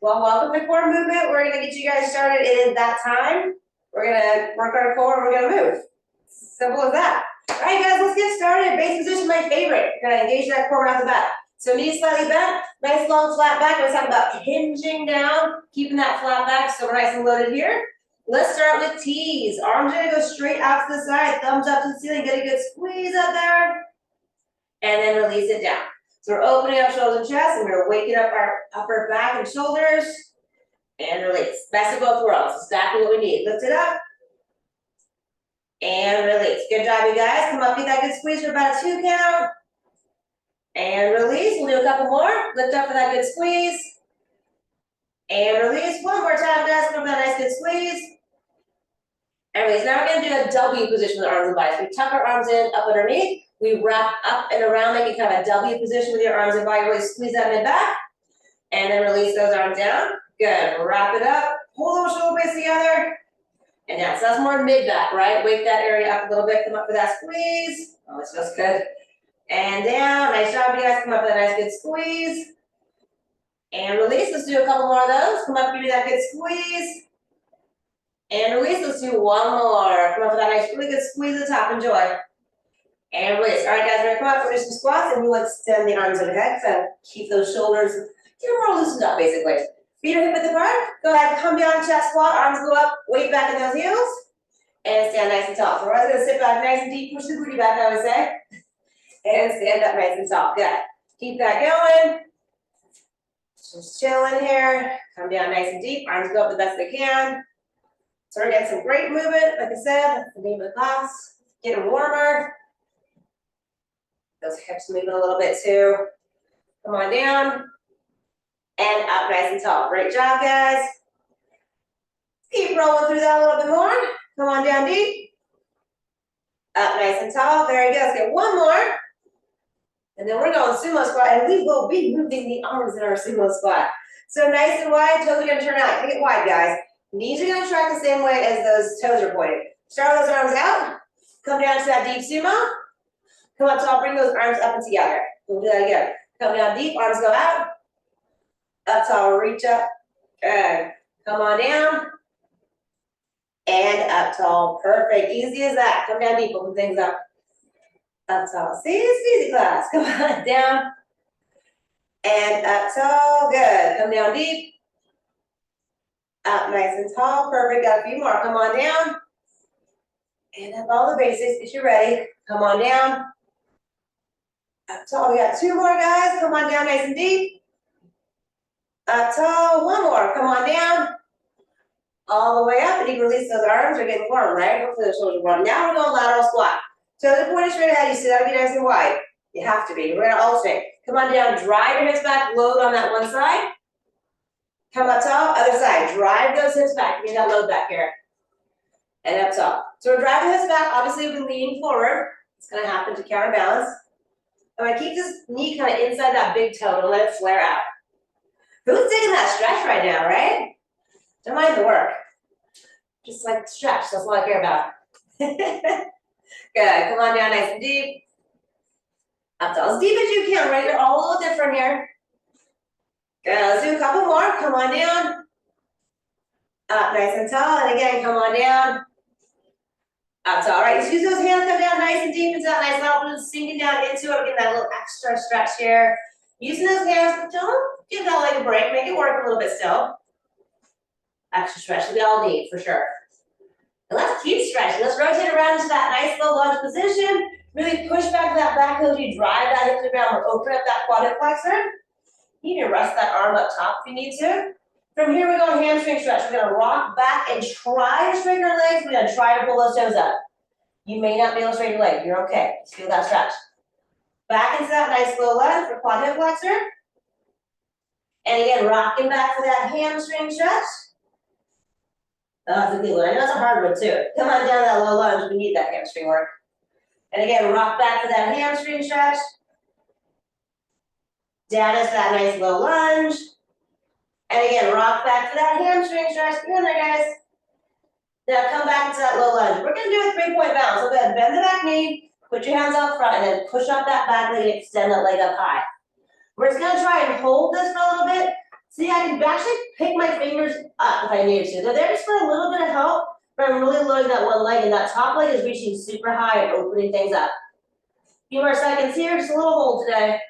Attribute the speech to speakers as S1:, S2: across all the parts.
S1: Well, welcome to core movement. We're gonna get you guys started in that time. We're gonna work our core, we're gonna move. Simple as that. All right, guys, let's get started. Base position, my favorite. We're gonna engage that core right off the bat. So knees slightly bent, nice long flat back. We're talking about hinging down, keeping that flat back so we're nice and loaded here. Let's start with T's. Arms are gonna go straight out to the side, thumbs up to the ceiling, get a good squeeze up there, and then release it down. So we're opening up shoulders and chest, and we're waking up our upper back and shoulders, and release. Best of both worlds, exactly what we need. Lift it up, and release. Good job, you guys. Come up, get that good squeeze for about a 2 count, and release. We'll do a couple more. Lift up for that good squeeze, and release. One more time, guys, for that nice good squeeze. Anyways, now we're gonna do a W position with the arms and bodies. We tuck our arms in, up underneath. We wrap up and around, making kind of a W position with your arms and body. Really squeeze that mid back, and then release those arms down. Good. Wrap it up. Pull those shoulder blades together, and down. So that's more mid back, right? Wake that area up a little bit. Come up for that squeeze. Oh, this feels good. And down. Nice job, you guys. Come up for that nice good squeeze, and release. Let's do a couple more of those. Come up, give me that good squeeze, and release. Let's do one more. Come up for that nice, really good squeeze at the top. Enjoy. And release. All right, guys, we're gonna come up for some squats, and we'll extend the arms overhead. So keep those shoulders, get them more loosened up, basically. Feet are hip width apart. Go ahead, come down, chest squat, arms go up, weight back in those heels, and stand nice and tall. So we're always gonna sit back nice and deep, push the booty back, I would say, and stand up nice and tall. Good. Keep that going. Just chilling here. Come down nice and deep. Arms go up the best they can. So we're getting some great movement. Like I said, that's the name of the class. Getting warmer. Those hips moving a little bit too. Come on down. And up nice and tall. Great job, guys. Keep rolling through that a little bit more. Come on down deep. Up nice and tall. There you go. Let's get one more. And then we're going sumo squat. And we will be moving the arms in our sumo squat. So nice and wide. Toes are going to turn out. Take it wide, guys. Knees are going to track the same way as those toes are pointing. Start those arms out. Come down to that deep sumo. Come on top, bring those arms up and together. We'll do that again. Come down deep, arms go out. Up tall, reach up. Good. Come on down. And up tall. Perfect. Easy as that. Come down deep, open things up. Up tall. See, it's easy class. Come on down. And up tall. Good. Come down deep. Up nice and tall. Perfect. Got a few more. Come on down. And up all the basics. Get you ready. Come on down. Up tall, we got 2 more, guys. Come on down nice and deep. Up tall, 1 more. Come on down. All the way up, and you can release those arms. They're getting warm, right? Hopefully the shoulders are warm. Now we're going lateral squat. So the point is straight ahead. You sit up, get nice and wide. You have to be. We're going to alternate. Come on down, drive your hips back, load on that one side. Come up tall, other side. Drive those hips back. You need that load back here. And up tall. So we're driving hips back. Obviously, we've been leaning forward. It's going to happen to counterbalance. I'm gonna keep this knee kind of inside that big toe. Don't let it flare out. Who's digging that stretch right now, right? Don't mind the work. Just like stretch, that's all I care about. Good, come on down nice and deep. Up tall, as deep as you can, right? You're all a little different here. Good, let's do a couple more. Come on down. Up nice and tall, and again, come on down. Up tall, all right, just use those hands, come down nice and deep into that nice elbow, sinking down into it, getting that little extra stretch here. Using those hands, but don't give that leg a break, make it work a little bit still. Extra stretch, we all need, for sure. And let's keep stretching, let's rotate around into that nice low lunge position, really push back to that back heel, you drive that hip to the ground, we'll open up that quad hip flexor. You can rest that arm up top if you need to. From here, we're going hamstring stretch. We're going to rock back and try to straighten our legs. We're going to try to pull those toes up. You may not be able to straighten your leg. You're okay. Just feel that stretch. Back into that nice low lunge for quad hip flexor. And again, rocking back for that hamstring stretch. Oh, that's a good one. I know it's a hard one too. Come on down that low lunge. We need that hamstring work. And again, rock back for that hamstring stretch. Down into that nice low lunge. And again, rock back for that hamstring stretch. Get in there, guys. Now come back into that low lunge. We're going to do a 3-point balance. So go ahead, bend the back knee, put your hands out front, and then push up that back leg and extend that leg up high. We're just going to try and hold this for a little bit. See, I can actually pick my fingers up if I need to. They're there just for a little bit of help, but I'm really loading that one leg, and that top leg is reaching super high and opening things up. A few more seconds here, just a little hold today.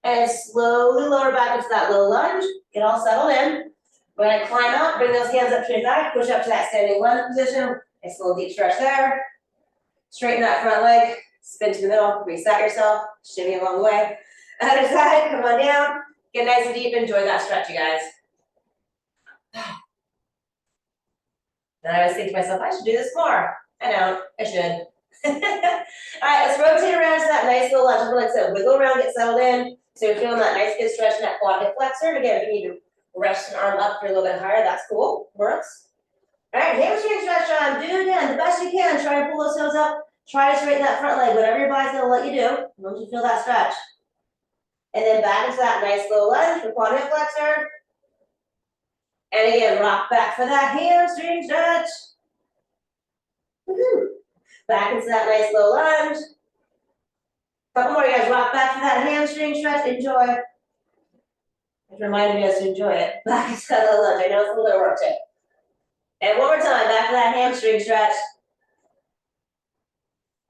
S1: And slowly lower back into that low lunge. Get all settled in. We're gonna climb up, bring those hands up to your thigh, push up to that standing lunge position. Nice little deep stretch there. Straighten that front leg, spin to the middle, reset yourself, shimmy along the way. Other side, come on down. Get nice and deep, enjoy that stretch, you guys. And I always think to myself, I should do this more. I know, I should. All right, let's rotate around to that nice little lunge. Like I said, wiggle around, get settled in. So you're feeling that nice good stretch in that quad hip flexor. And again, if you need to rest an arm up for a little bit higher, that's cool, works. All right, hamstring stretch on, do it again, the best you can. Try to pull those toes up, try to straighten that front leg, whatever your body's gonna let you do, once you feel that stretch. And then back into that nice little lunge for quad hip flexor. And again, rock back for that hamstring stretch. Woo-hoo. Back into that nice little lunge. Couple more, you guys, rock back to that hamstring stretch, enjoy. Just remind you guys to enjoy it. Back into that little lunge, I know it's a little bit of work too. And one more time, back to that hamstring stretch.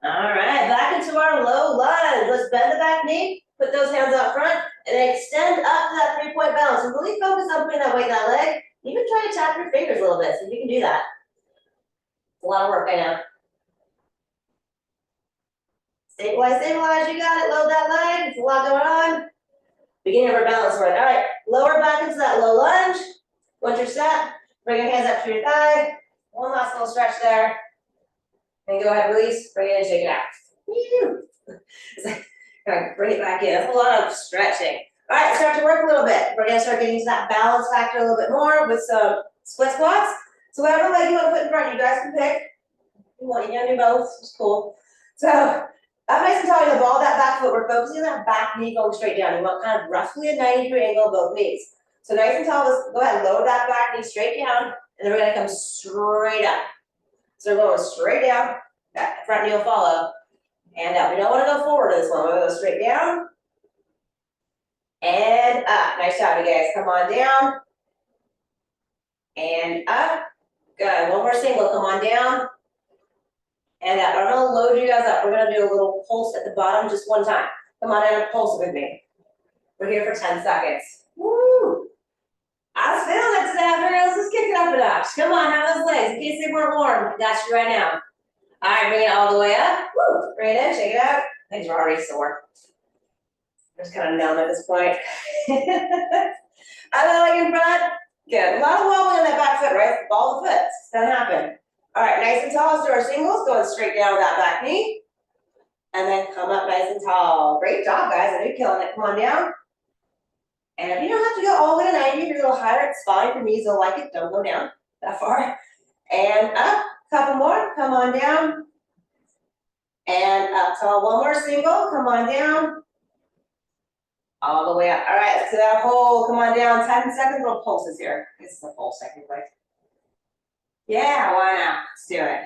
S1: All right, back into our low lunge. Let's bend the back knee, put those hands out front, and then extend up to that 3-point balance. And really focus on putting that weight in that leg. Even try to tap your fingers a little bit, so you can do that. It's a lot of work, I know. Stabilize, stabilize, you got it, load that leg, it's a lot going on. Beginning of our balance work. All right, lower back into that low lunge. Once you're set, bring your hands up to your thigh. One last little stretch there. And go ahead, release, bring it in, shake it out. It's like, all right, bring it back in. That's a lot of stretching. All right, start to work a little bit. We're gonna start getting to that balance factor a little bit more with some split squats. So whatever leg you want to put in front, you guys can pick. You can do both, it's cool. So, up nice and tall, you're gonna ball that back foot. We're focusing on that back knee going straight down. You want kind of roughly a 90-degree angle of both knees. So nice and tall, let's go ahead and lower that back knee straight down, and then we're gonna come straight up. So we're going straight down, that front knee will follow, and up. We don't wanna go forward to this one, we're gonna go straight down, and up. Nice job, you guys. Come on down, and up. Good, one more single, come on down, and up. I'm gonna load you guys up. We're gonna do a little pulse at the bottom just one time. Come on down and pulse with me. We're here for 10 seconds. Woo! I was feeling it today, let's just kick it up a notch. Come on, have those legs, in case they weren't warm. I got you right now. All right, bring it all the way up. Woo! Bring it in, shake it out. Legs are already sore. I'm just kind of numb at this point. Other leg in front. Good. A lot of wobbling on that back foot, right? Ball the foot. It's gonna happen. All right, nice and tall. Let's do our singles. Going straight down with that back knee. And then come up nice and tall. Great job, guys. I know you're killing it. Come on down. And if you don't have to go all the way to 90, if you're a little higher, it's fine. For me, you'll like it. Don't go down that far. And up. Couple more. Come on down. And up tall. One more single. Come on down. All the way up. All right, let's do that whole. Come on down. 10 seconds. Little pulses here. This is a full second quick. Yeah, why not? Let's do it.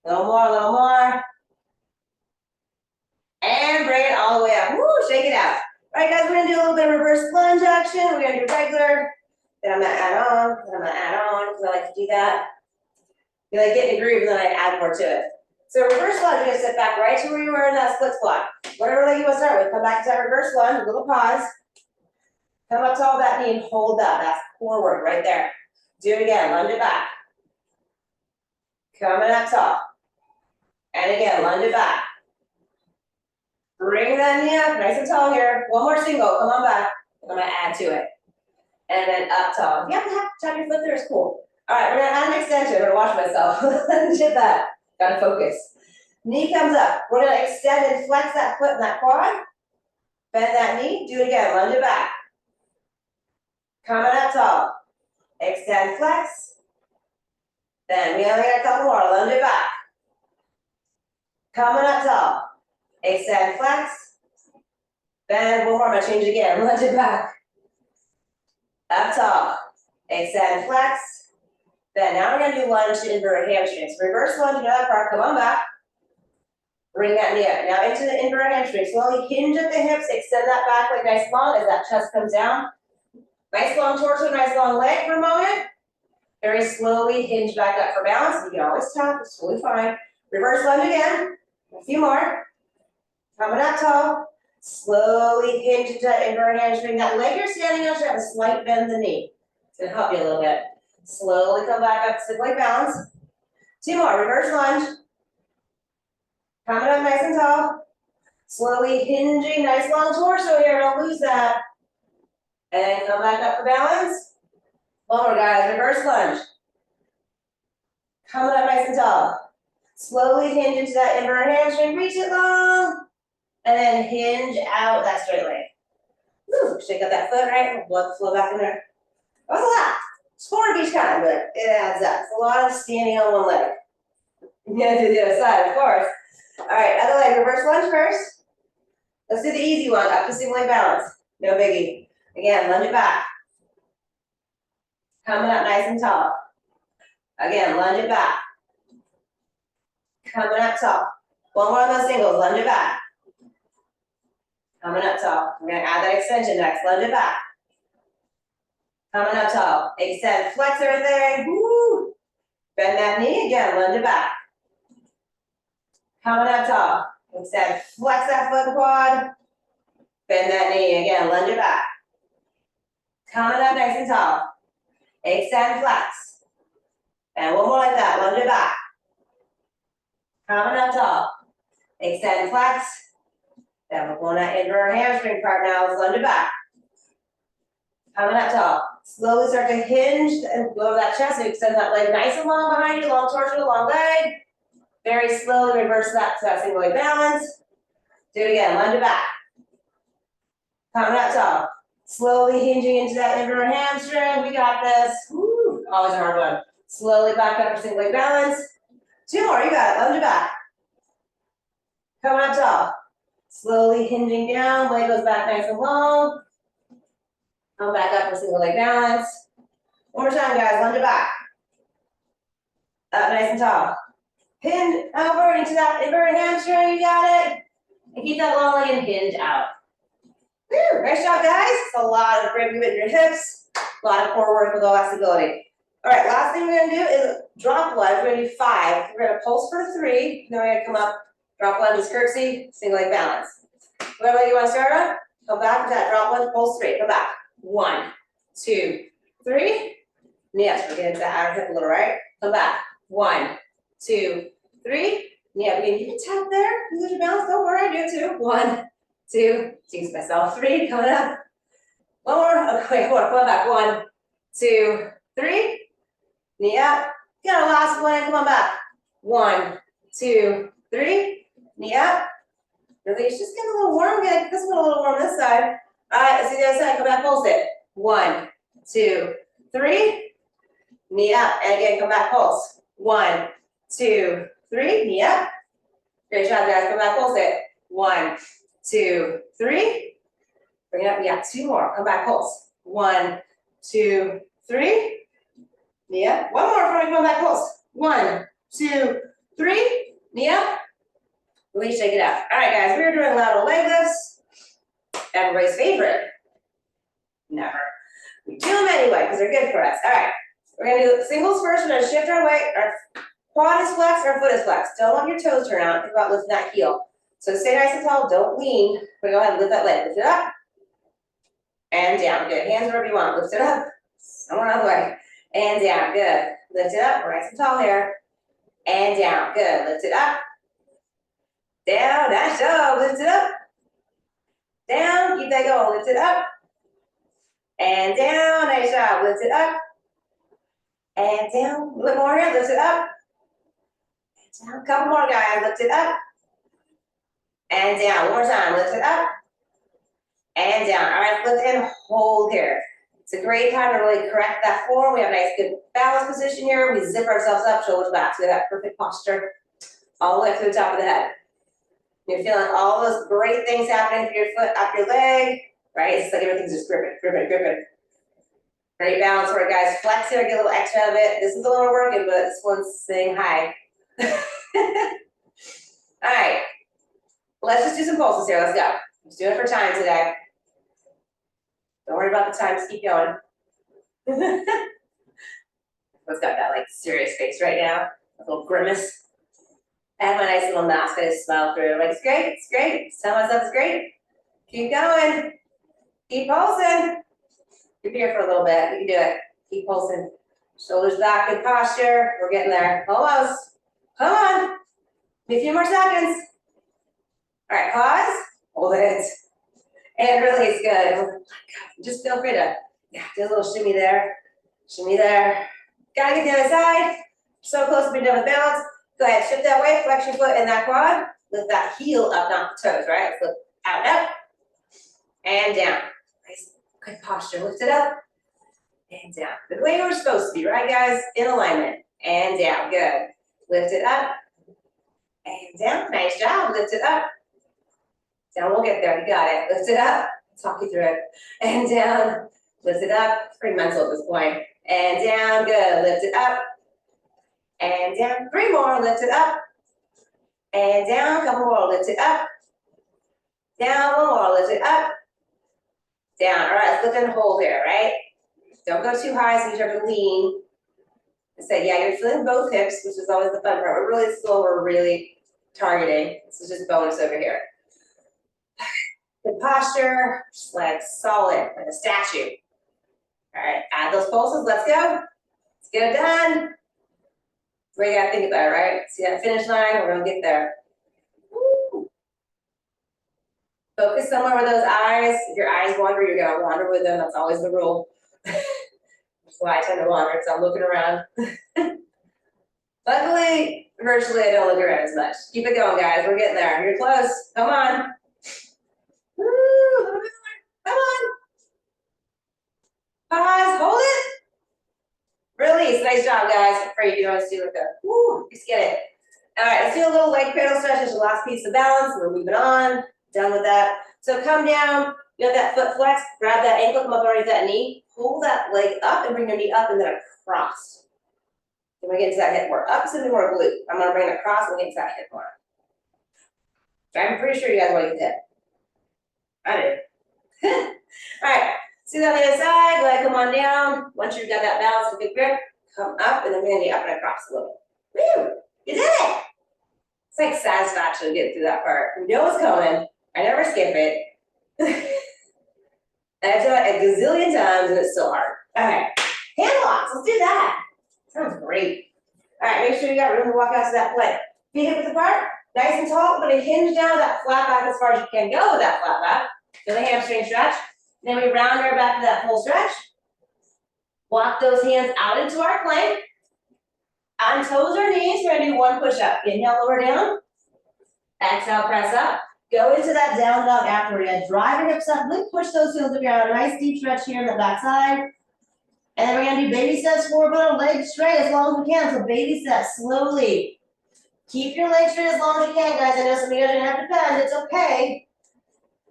S1: A little more, a little more. And bring it all the way up. Woo, shake it out. All right, guys, we're gonna do a little bit of reverse lunge action. We're gonna do regular. Then I'm gonna add on, then I'm gonna add on, because I like to do that. You like get in a groove, and then I add more to it. So reverse lunge, you're gonna sit back right to where you were in that split squat. Whatever leg you want to start with, come back to that reverse lunge, a little pause. Come up to all that knee and hold that. That's core work right there. Do it again, lunge it back. Coming up tall. And again, lunge it back. Bring that knee up, nice and tall here. One more single, come on back. I'm gonna add to it. And then up tall. If you have to tap your foot there, it's cool. All right, we're gonna add an extension. I'm gonna watch myself. Did that. Gotta focus. Knee comes up. We're gonna extend and flex that foot in that quad. Bend that knee, do it again, lunge it back. Coming up tall. Extend, flex. Then we only got a couple more, lunge it back. Coming up tall. Extend, flex. Bend, one more, I'm gonna change it again, lunge it back. Up tall. Extend, flex. Then now we're gonna do lunge to inverted hamstrings. Reverse lunge, you know that part, come on back. Bring that knee up. Now into the inverted hamstring. Slowly hinge at the hips, extend that back leg nice and long as that chest comes down. Nice long torso, nice long leg for a moment. Very slowly hinge back up for balance. You can always tap, it's totally fine. Reverse lunge again, a few more. Coming up tall, slowly hinge into that inverted hamstring. That leg you're standing on should have a slight bend in the knee. It's gonna help you a little bit. Slowly come back up to sit like balance. 2 more, reverse lunge. Coming up nice and tall. Slowly hinging, nice long torso here, don't lose that. And come back up for balance. One more guys, reverse lunge. Coming up nice and tall. Slowly hinge into that inverted hamstring, reach it long. And then hinge out that straight leg. Woo, shake up that foot, right? Blood flow back in there. That was a lot. It's 4 of each kind, but it adds up. It's a lot of standing on one leg. You gotta do the other side, of course. All right, other leg, reverse lunge first. Let's do the easy one, up to single leg balance. No biggie. Again, lunge it back. Coming up nice and tall. Again, lunge it back. Coming up tall. One more on those singles, lunge it back. Coming up tall. We're gonna add that extension next, lunge it back. Coming up tall. Extend, flex everything. Woo. Bend that knee, again, lunge it back. Coming up tall. Extend, flex that foot and quad. Bend that knee, again, lunge it back. Coming up nice and tall. Extend, flex. And one more like that, lunge it back. Coming up tall. Extend, flex. Then we're going that inverted hamstring part now, let's lunge it back. Coming up tall. Slowly start to hinge and go to that chest, so you extend that leg nice and long behind you, long torso, long leg. Very slowly reverse that to that single leg balance. Do it again, lunge it back. Coming up tall. Slowly hinging into that inverted hamstring, we got this. Woo, always a hard one. Slowly back up for single leg balance. 2 more, you got it, lunge it back. Coming up tall. Slowly hinging down, leg goes back nice and long. Come back up for single leg balance. One more time, guys, lunge it back. Up nice and tall. Hinge over into that inverted hamstring, you got it. And keep that long leg and hinge out. Woo, nice job, guys. It's a lot of great movement in your hips. A lot of core work with elasticity. All right, last thing we're gonna do is drop lunge. We're gonna do 5. We're gonna pulse for 3. Then we're gonna come up, drop lunge, curtsy, single leg balance. Whatever leg you wanna start on, come back to that drop lunge, pulse 3. Come back. 1, 2, 3. Yes, we're getting to that outer hip a little, right? Come back. 1, 2, 3. Yeah, again, you can tap there. You lose your balance. Don't worry, I do too. 1, 2. Jinx myself. 3. Coming up. One more. Okay, hold on. Come back. 1, 2, 3. Knee up. Get our last one. Come on back. 1, 2, 3. Knee up. Release. Just get a little warm. Get this one a little warm this side. All right, let's do the other side. Come back, pulse it. 1, 2, 3. Knee up. And again, come back, pulse. 1, 2, 3. Knee up. Great job, guys. Come back, pulse it. 1, 2, 3. Bring it up. We got 2 more. Come back, pulse. 1, 2, 3. Knee up. One more before we come back, pulse. 1, 2, 3. Knee up. Release, shake it out. All right, guys. We're doing lateral leg lifts. Everybody's favorite. Never. We do them anyway because they're good for us. All right. We're gonna do singles first. We're gonna shift our weight. Our quad is flexed, our foot is flexed. Don't let your toes turn out. Think about lifting that heel. So stay nice and tall. Don't lean. But go ahead and lift that leg. Lift it up and down. Good. Hands wherever you want. Lift it up. Somewhere other way. And down. Good. Lift it up. We're nice and tall here. And down. Good. Lift it up. Down. Nice job. Lift it up. Down. Keep that going. Lift it up. And down. Nice job. Lift it up. And down. A little more here. Lift it up. And down. Couple more, guys. Lift it up. And down. One more time. Lift it up. And down. All right. Lift and hold here. It's a great time to really correct that form. We have a nice good balance position here. We zip ourselves up, shoulders back. So we have that perfect posture all the way up to the top of the head. You're feeling all those great things happening through your foot, up your leg, right? It's like everything's just gripping, gripping, gripping. Great balance for it, guys. Flex here, get a little extra out of it. This is the one we're working, but this one's saying hi. All right. Let's just do some pulses here. Let's go. Let's do it for time today. Don't worry about the time, just keep going. Who's got that like serious face right now? A little grimace. I have my nice little mask I just smile through. Like, it's great, it's great. Just tell myself it's great. Keep going. Keep pulsing. Keep here for a little bit. You can do it. Keep pulsing. Shoulders back, good posture. We're getting there. Almost. Come on. A few more seconds. All right, pause. Hold it. And release. Good. Oh my God. Just feel free to do a little shimmy there. Shimmy there. Gotta get the other side. So close to being done with balance. Go ahead, shift that way, flex your foot in that quad. Lift that heel up, not the toes, right? Flip out, up, and down. Nice, good posture. Lift it up, and down. The way we're supposed to be, right, guys? In alignment, and down. Good. Lift it up, and down. Nice job. Lift it up. Down, we'll get there. You got it. Lift it up. I'll talk you through it. And down. Lift it up. It's pretty mental at this point. And down. Good. Lift it up. And down, 3 more, lift it up. And down, couple more, lift it up. Down, 1 more, lift it up. Down, all right, let's lift and hold here, right? Don't go too high so you start to lean. Instead, yeah, you're feeling both hips, which is always the fun part. We're really slow, we're really targeting. This is just bonus over here. Good posture, just like solid, like a statue. All right, add those pulses, let's go. Let's get it done. We gotta think about it, right? See that finish line, we're gonna get there. Woo. Focus somewhere with those eyes. If your eyes wander, you're gonna wander with them. That's always the rule. That's why I tend to wander, because I'm looking around. Luckily, virtually I don't look around as much. Keep it going, guys. We're getting there. You're close. Come on. Woo. Come on. Pause. Hold it. Release. Nice job, guys. I'm afraid you can always do it there. Woo, just get it. All right, let's do a little leg cradle stretch. It's the last piece of balance. We're moving on. Done with that. So come down. You have that foot flex. Grab that ankle. Come up underneath that knee. Pull that leg up and bring your knee up and then across. Then we get into that hip more. Up is something more glute. I'm gonna bring it across and get into that hip more. So I'm pretty sure you guys want to get the hip. I did. All right. See that on the other side, go ahead, come on down. Once you've got that balance and good grip, come up and then we're gonna be up and across a little bit. Woo, you did it. It's like satisfaction to get through that part. You know what's coming. I never skip it. And I've done it a gazillion times and it's still hard. All right, hand locks, let's do that. Sounds great. All right, make sure you got room to walk out to that plank. Feet hip width apart, nice and tall, but a hinge down that flat back as far as you can go with that flat back. Feel the hamstring stretch. Then we round our back to that full stretch. Walk those hands out into our plank. On toes or knees, we're gonna do 1 push-up. Inhale, lower down. Exhale, press up. Go into that down dog afterward. You're gonna drive your hips up, push those heels to the ground. A nice deep stretch here in the back side. And then we're gonna do baby steps forward, but our legs straight as long as we can. So baby steps, slowly. Keep your legs straight as long as you can, guys. I know some of you guys are gonna have to bend, it's okay.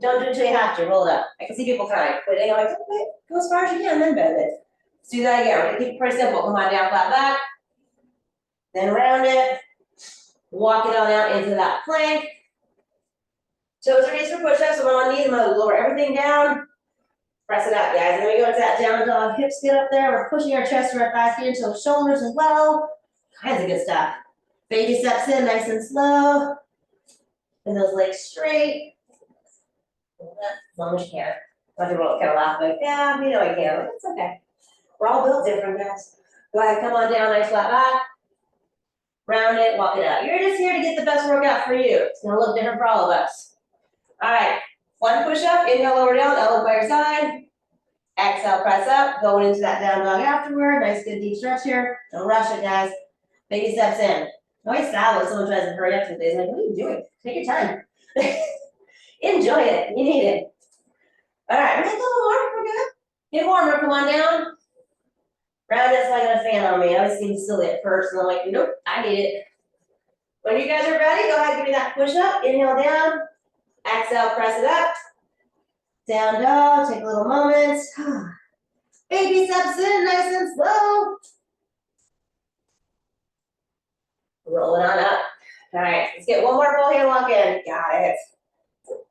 S1: Don't do it until you have to, roll it up. I can see people kind of quitting, I'm like, okay, go as far as you can, then bend it. Let's do that again, we're gonna keep it pretty simple. Come on down, flat back. Then round it. Walk it on out into that plank. Toes are knees for push-ups, so we're on knees, I'm gonna lower everything down. Press it up, guys. And then we go into that down dog, hips get up there. We're pushing our chest to our thighs, get into those shoulders as well. Kinds of good stuff. Baby steps in, nice and slow. And those legs straight. As long as you can. A lot of people kind of laugh like, yeah, you know I can. It's okay. We're all built different, guys. Go ahead, come on down, nice flat back. Round it, walk it out. You're just here to get the best workout for you. It's gonna look different for all of us. All right, 1 push-up, inhale, lower down, elbow by your side. Exhale, press up, going into that down dog afterward. Nice, good deep stretch here. Don't rush it, guys. Baby steps in. Always sad when someone tries to hurry up some days. Like, what are you doing? Take your time. Enjoy it. You need it. All right, we're gonna do a little more. We're good. Get warmer. Come on down. Round it so I got a fan on me. I always seem silly at first, and I'm like, nope, I need it. When you guys are ready, go ahead and give me that push up. Inhale down. Exhale, press it up. Down dog. Take a little moment. Baby steps in, nice and slow. Rolling on up. All right, let's get one more full hand walk in. Got it.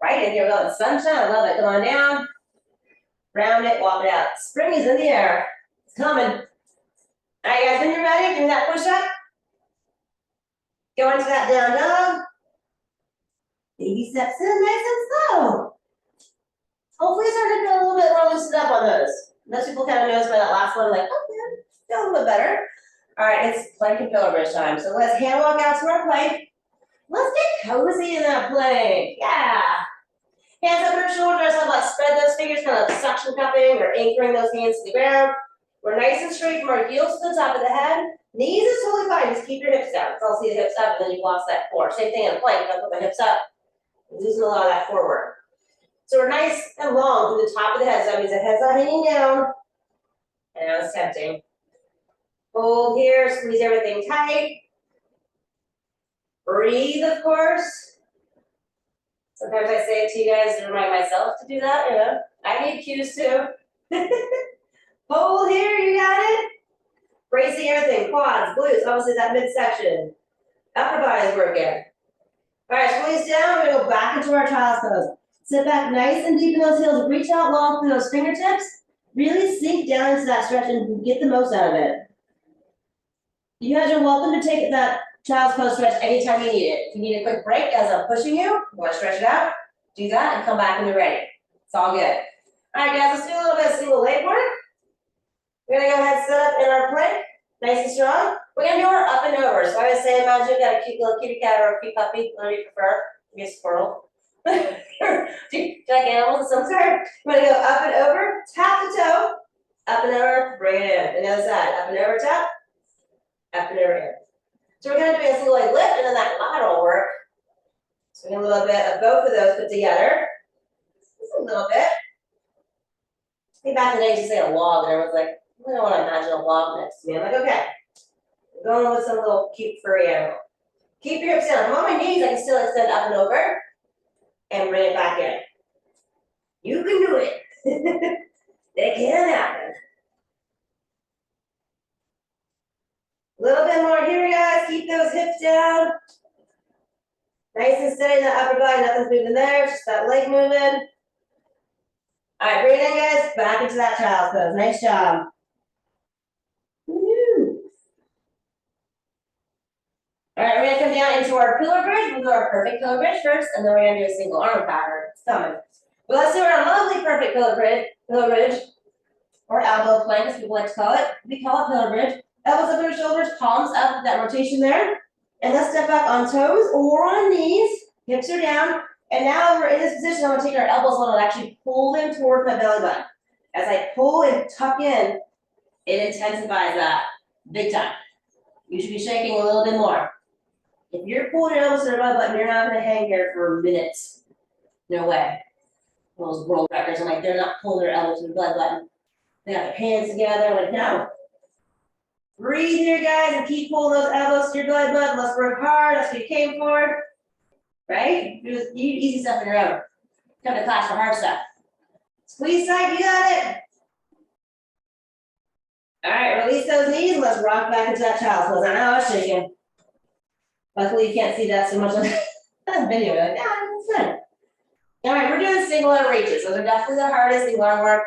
S1: Right in here, we got the sunshine. I love it. Come on down. round it, walk it out. Spring is in the air. It's coming. All right, guys, when you're ready, give me that push-up. Go into that down dog. Baby steps in, nice and slow. Hopefully you're starting to feel a little bit more loosened up on those. Most people kind of notice by that last one, like, oh, yeah, feel a little bit better. All right, it's plank and pillow bridge time. So let's hand walk out to our plank. Let's get cozy in that plank. Yeah. Hands up on our shoulders, like spread those fingers, kind of suction cupping or anchoring those hands to the ground. We're nice and straight from our heels to the top of the head. Knees is totally fine, just keep your hips down. So I'll see the hips up and then you lost that core. Same thing in a plank, don't put the hips up. We're losing a lot of that forward. So we're nice and long through the top of the head. So that means the head's not hanging down. And now it's tempting. Hold here, squeeze everything tight. Breathe, of course. Sometimes I say it to you guys to remind myself to do that, you know. I need cues too. Hold here, you got it. Bracing everything, quads, glutes, obviously that midsection. Upper body's working. All right, squeeze down, we're gonna go back into our child's pose. Sit back nice and deep in those heels, reach out long through those fingertips. Really sink down into that stretch and get the most out of it. You guys are welcome to take that child's pose stretch anytime you need it. If you need a quick break as I'm pushing you, you want to stretch it out, do that and come back when you're ready. It's all good. All right, guys, let's do a little bit of single leg work. We're gonna go ahead and sit up in our plank, nice and strong. We're gonna do our up and over. So I would say, imagine you got a cute little kitty cat or a cute puppy, whatever you prefer. Maybe a squirrel. Do you like animals of some sort? We're gonna go up and over, tap the toe, up and over, bring it in. The other side, up and over, tap, up and over in. So we're gonna do a single leg lift and then that lateral work. So we're gonna do a little bit of both of those put together. Just a little bit. I think back in the day, I used to say a log, and everyone's like, I don't want to imagine a log next to me. I'm like, okay. I'm going with some little cute furry animal. Keep your hips down. I'm on my knees, I can still extend up and over. And bring it back in. You can do it. It can happen. A little bit more here, guys. Keep those hips down. Nice and steady in the upper body. Nothing's moving there. Just that leg moving. All right, breathe in, guys. Back into that child's pose. Nice job. Woo. All right, we're gonna come down into our pillar bridge. We'll do our perfect pillar bridge first, and then we're gonna do a single arm pattern. It's coming. But let's do our lovely perfect pillar bridge, or elbow plank, as people like to call it. We call it pillar bridge. Elbows up on your shoulders, palms up, that rotation there. And let's step back on toes or on knees. Hips are down. And now we're in this position. I'm gonna take our elbows on and actually pull them towards my belly button. As I pull and tuck in, it intensifies that big time. You should be shaking a little bit more. If you're pulling your elbows to your belly button, you're not gonna hang here for minutes. No way. Those world records, I'm like, they're not pulling their elbows to the belly button. They got their hands together. I'm like, no. Breathe here, guys, and keep pulling those elbows to your belly button. Let's work hard. That's what you came for. Right? You do easy stuff on your own. Come to class for hard stuff. Squeeze tight, you got it. All right, release those knees and let's rock back into that child's pose. I know I was shaking. Luckily, you can't see that so much on the video. You're like, yeah, it's fine. All right, we're doing single arm reaches. Those are definitely the hardest single arm work,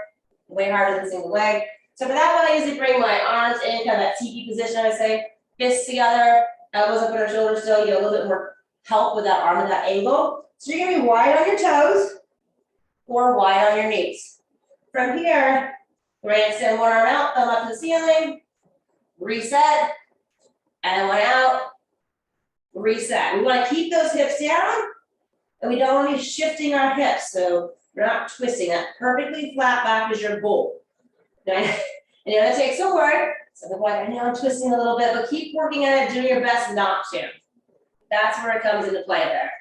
S1: way harder than single leg. So for that one, I usually bring my arms in, kind of that teepee position, I say. Fists together, elbows up on our shoulders still, you get a little bit more help with that arm at that angle. So you're gonna be wide on your toes or wide on your knees. From here, we're gonna extend one arm out, thumb up to the ceiling, reset, and one out, reset. We wanna keep those hips down, and we don't wanna be shifting our hips, so we're not twisting. That perfectly flat back is your goal. Okay? And it takes some work. So the point, I know I'm twisting a little bit, but keep working at it, do your best not to. That's where it comes into play there.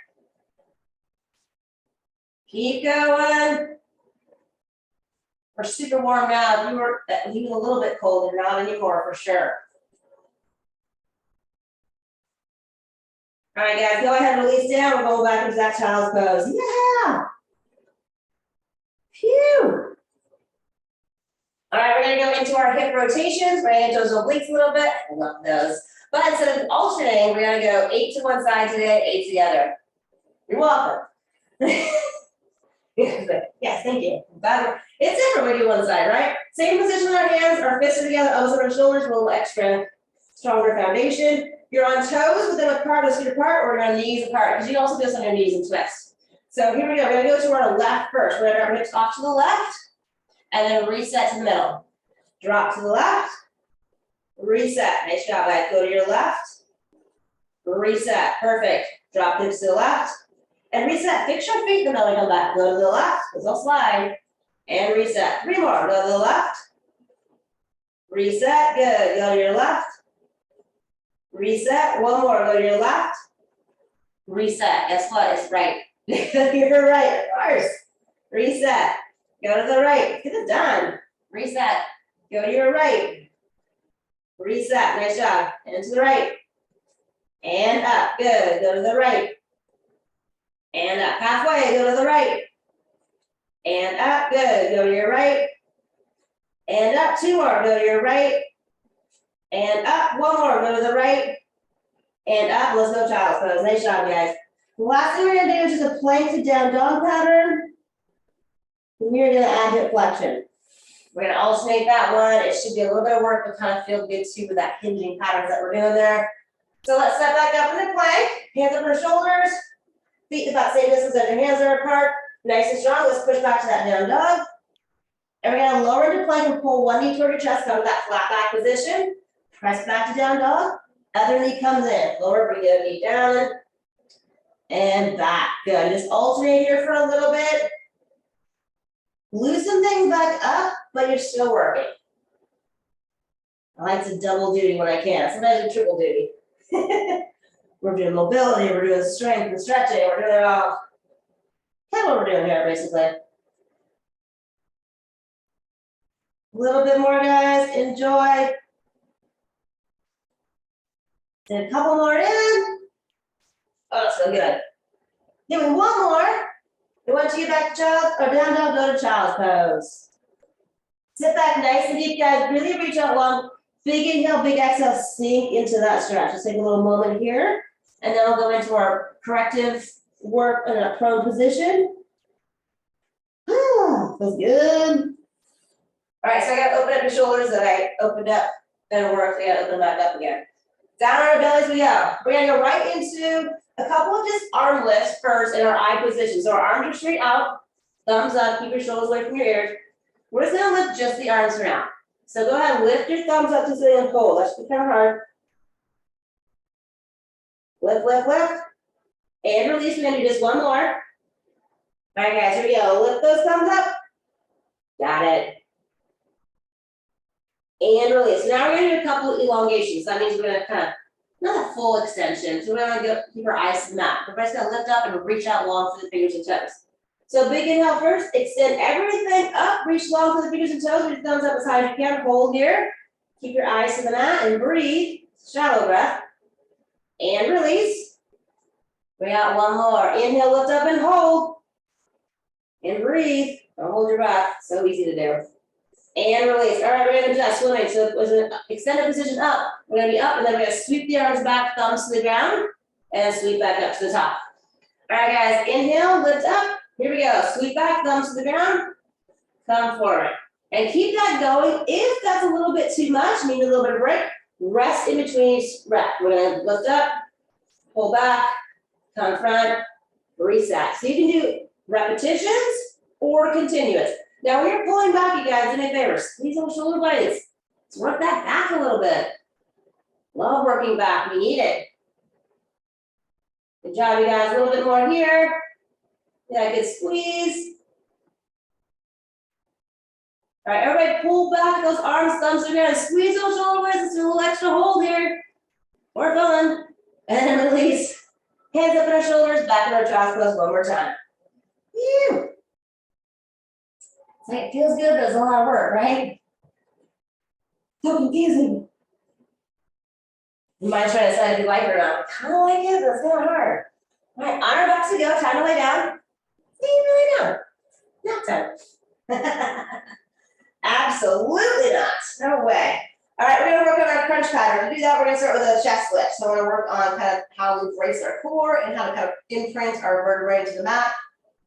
S1: Keep going. We're super warm now. If you were even a little bit cold, you're not anymore for sure. All right, guys, go ahead and release down. We're going back into that child's pose. Yeah. Phew. All right, we're gonna go into our hip rotations. We're gonna do those obliques a little bit. I love those. But instead of alternating, we're gonna go 8 to one side today, 8 together. You're welcome. Good Yes, thank you. It's different when you do one side, right? Same position on our hands, our fists are together, elbows on our shoulders, a little extra stronger foundation. You're on toes with them apart, let's get apart, or you're on knees apart, because you can also do this on your knees and twist. So here we go, we're gonna go to our left first. We're gonna drop our hips off to the left, and then reset to the middle. Drop to the left, reset. Nice job, guys. Go to your left, reset. Perfect. Drop hips to the left, and reset. Fix your feet in the middle and come back. Go to the left, because they'll slide, and reset. 3 more. Go to the left, reset. Good. Go to your left, reset. 1 more. Go to your left, reset. Guess what? It's right. You're right, of course. Reset. Go to the right. Get it done. Reset. Go to your right. Reset. Nice job. And to the right. And up. Good. Go to the right. And up. Halfway. Go to the right. And up. Good. Go to your right. And up. 2 more. Go to your right. And up. 1 more. Go to the right. And up. Let's go child's pose. Nice job, guys. The last thing we're going to do is just a plank to down dog pattern. And we're going to add hip flexion. We're going to alternate that one. It should be a little bit of work, but kind of feel good too with that hinging patterns that we're doing there. So let's step back up in the plank. Hands up our shoulders. Feet about the same distance as your hands are apart. Nice and strong. Let's push back to that down dog. And we're going to lower into plank and pull one knee toward your chest. Come to that flat back position. Press back to down dog. Other knee comes in. Lower, bring the other knee down. And back. Good. Just alternate here for a little bit. Loosen things back up, but you're still working. I like to double duty when I can. Sometimes I triple duty. We're doing mobility, we're doing strength and stretching, we're doing it all. Kind of what we're doing here, basically. A little bit more, guys. Enjoy. And a couple more in. Oh, so good. Give me 1 more. You want to get back to child or down dog, go to child's pose. Sit back nice and deep, guys. Really reach out long. Big inhale, big exhale, sink into that stretch. Let's take a little moment here. And then we'll go into our corrective work in a prone position. Feels good. All right, so I got to open up the shoulders that I opened up and worked. I got to open them back up again. Down on our bellies we go. We're going to go right into a couple of just arm lifts first in our eye position. So our arms are straight out, thumbs up, keep your shoulders away from your ears. We're just going to lift just the arms for now. So go ahead and lift your thumbs up to something and pull. That's kind of hard. Lift, lift, lift. And release. We're going to do just 1 more. All right, guys, here we go. Lift those thumbs up. Got it. And release. Now we're going to do a couple of elongations. That means we're going to kind of, not a full extension. So we're going to go keep our eyes to the mat. We're just going to lift up and reach out long for the fingers and toes. So big inhale first. Extend everything up. Reach long for the fingers and toes. Reach your thumbs up as high as you can. Hold here. Keep your eyes to the mat and breathe. Shallow breath. And release. Bring out 1 more. Inhale, lift up and hold. And breathe. Don't hold your breath. So easy to do. And release. All right, we're going to adjust swimming. So it was an extended position up. We're going to be up, and then we're going to sweep the arms back, thumbs to the ground, and sweep back up to the top. All right, guys. Inhale, lift up. Here we go. Sweep back, thumbs to the ground. Come forward. And keep that going. If that's a little bit too much, need a little bit of break, rest in between each breath. We're going to lift up, pull back, come front, reset. So you can do repetitions or continuous. Now, when you're pulling back, you guys, do me a favor. Squeeze those shoulder blades. Let's work that back a little bit. Love working back. We need it. Good job, you guys. A little bit more here. Yeah, good squeeze. All right, everybody pull back those arms, thumbs are down. Squeeze those shoulder blades. Let's do a little extra hold here. More fun. And then release. Hands up in our shoulders, back in our child's pose 1 more time. Phew. It feels good, but it's a lot of work, right? So confusing. You might try to decide if you like it or not. I kind of like it, but it's kind of hard. All right, on our backs we go. Time to lay down. Lay down. Not time. Absolutely not. No way. All right, we're going to work on our crunch pattern. To do that, we're going to start with a chest lift. So we're going to work on kind of how we brace our core and how to kind of imprint our vertebrae into the mat.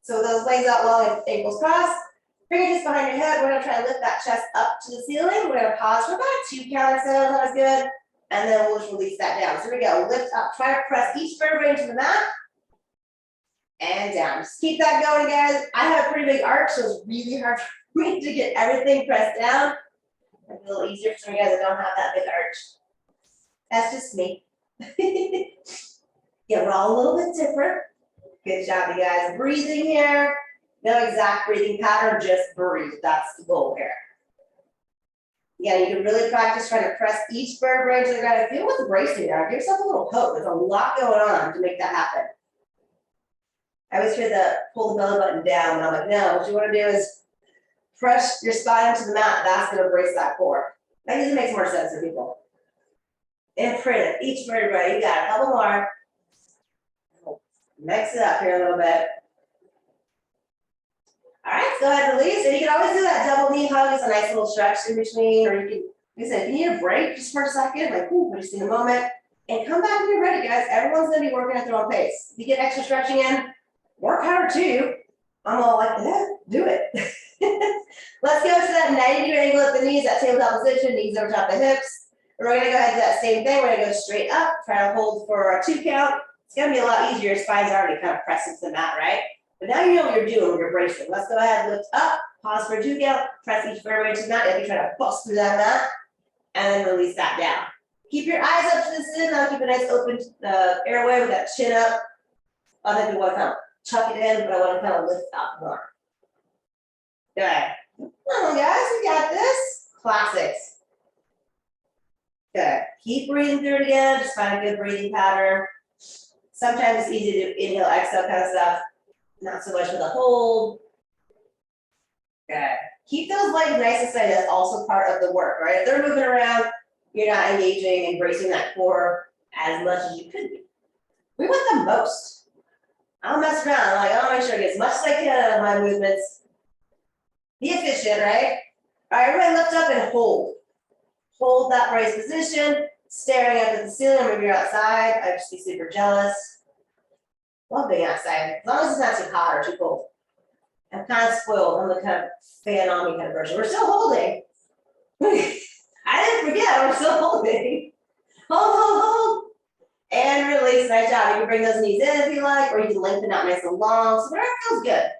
S1: So with those legs out long and ankles crossed, fingertips behind your head, we're gonna try to lift that chest up to the ceiling. We're gonna pause for about 2 counts, so that was good. And then we'll just release that down. So here we go, lift up, try to press each vertebrae into the mat. And down, just keep that going, guys. I have a pretty big arch, so it's really hard for me to get everything pressed down. It's a little easier for some of you guys that don't have that big arch. That's just me. Yeah, we're all a little bit different. Good job, you guys. Breathing here. No exact breathing pattern, just breathe. That's the goal here. Yeah, you can really practice trying to press each vertebrae into the ground. Feel what's bracing there. Give yourself a little poke. There's a lot going on to make that happen. I always hear the pull the belly button down, and I'm like, no, what you want to do is press your spine into the mat. That's going to brace that core. That usually makes more sense for people. Imprint it. Each vertebrae, you got it. A couple more. Mix it up here a little bit. All right, go ahead and release. And you can always do that double knee hug. It's a nice little stretch in between. Or you can, like I said, if you need a break just for a second, like, ooh, we just need a moment. And come back when you're ready, guys. Everyone's going to be working at their own pace. If you get extra stretching in, work harder too. I'm all like, yeah, do it. Let's go to that 90-degree angle at the knees, that tabletop position, knees over top of the hips. And we're going to go ahead and do that same thing. We're going to go straight up, try to hold for a 2 count. It's going to be a lot easier. Your spine's already kind of pressing to the mat, right? But now you know what you're doing when you're bracing. Let's go ahead and lift up, pause for a 2 count, press each vertebrae to the mat. If you try to bust through that mat, and then release that down. Keep your eyes up to the ceiling. Now keep a nice open airway with that chin up. I think we want to kind of tuck it in, but I want to kind of lift up more. Good. Come on, guys, we got this. Classics. Good. Keep breathing through it again. Just find a good breathing pattern. Sometimes it's easy to inhale, exhale kind of stuff. Not so much with a hold. Good. Keep those legs nice and steady. That's also part of the work, right? If they're moving around, you're not engaging and bracing that core as much as you could be. We want the most. I'll mess around. I'm like, I'll make sure I get as much as I can out of my movements. Be efficient, right? All right, everybody lift up and hold. Hold that raised position, staring up at the ceiling. Maybe you're outside. I'd just be super jealous. Love being outside, as long as it's not too hot or too cold. I'm kind of spoiled. I'm the kind of fan on me kind of person. We're still holding. I didn't forget, we're still holding. Hold. And release, nice job. You can bring those knees in if you like, or you can lengthen out nice and long, so whatever feels good.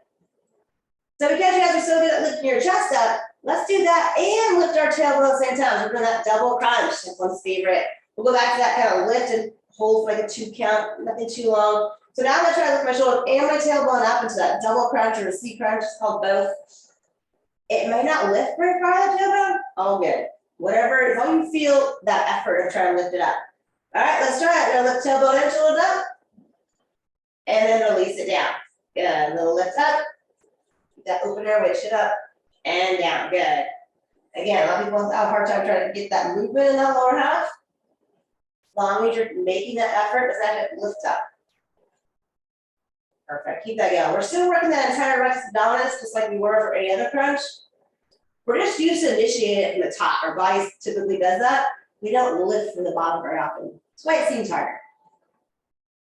S1: So because you guys are so good at lifting your chest up, let's do that and lift our tailbone at the same time. We're doing that double crunch, that's one's favorite. We'll go back to that kind of lift and hold for like a 2 count, nothing too long. So now I'm gonna try to lift my shoulder and my tailbone up into that double crunch or a C crunch, it's called both. It may not lift very far, the tailbone, all good. Whatever, as long as you feel that effort of trying to lift it up. All right, let's try it. We're gonna lift tailbone and shoulders up, and then release it down. Good, a little lift up. Keep that open airway, shit up, and down, good. Again, a lot of people have a hard time trying to get that movement in that lower half. As long as you're making that effort, it's not gonna lift up. Perfect, keep that going. We're still working that entire rectus abdominis, just like we were for any other crunch. We're just used to initiate it from the top. Our body typically does that. We don't lift from the bottom very often. That's why it seems harder.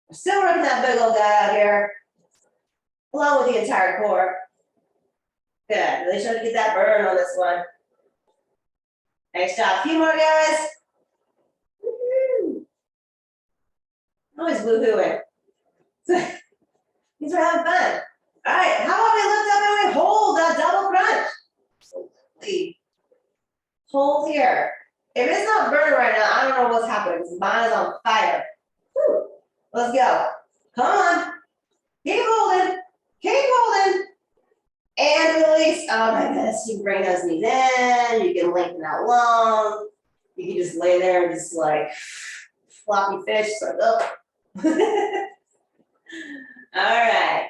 S1: We're still working that big old guy out here, along with the entire core. Good, really trying to get that burn on this one. Nice job, a few more guys. Woo-hoo. Always woohooing. These are having fun. All right, how about we lift up and we hold that double crunch? Hold here. If it's not burning right now, I don't know what's happening because mine is on fire. Whew. Let's go. Come on. Keep holding. Keep holding. And release. Oh my goodness. You can bring those knees in. You can lengthen out long. You can just lay there and just like floppy fish. So, oh. All right.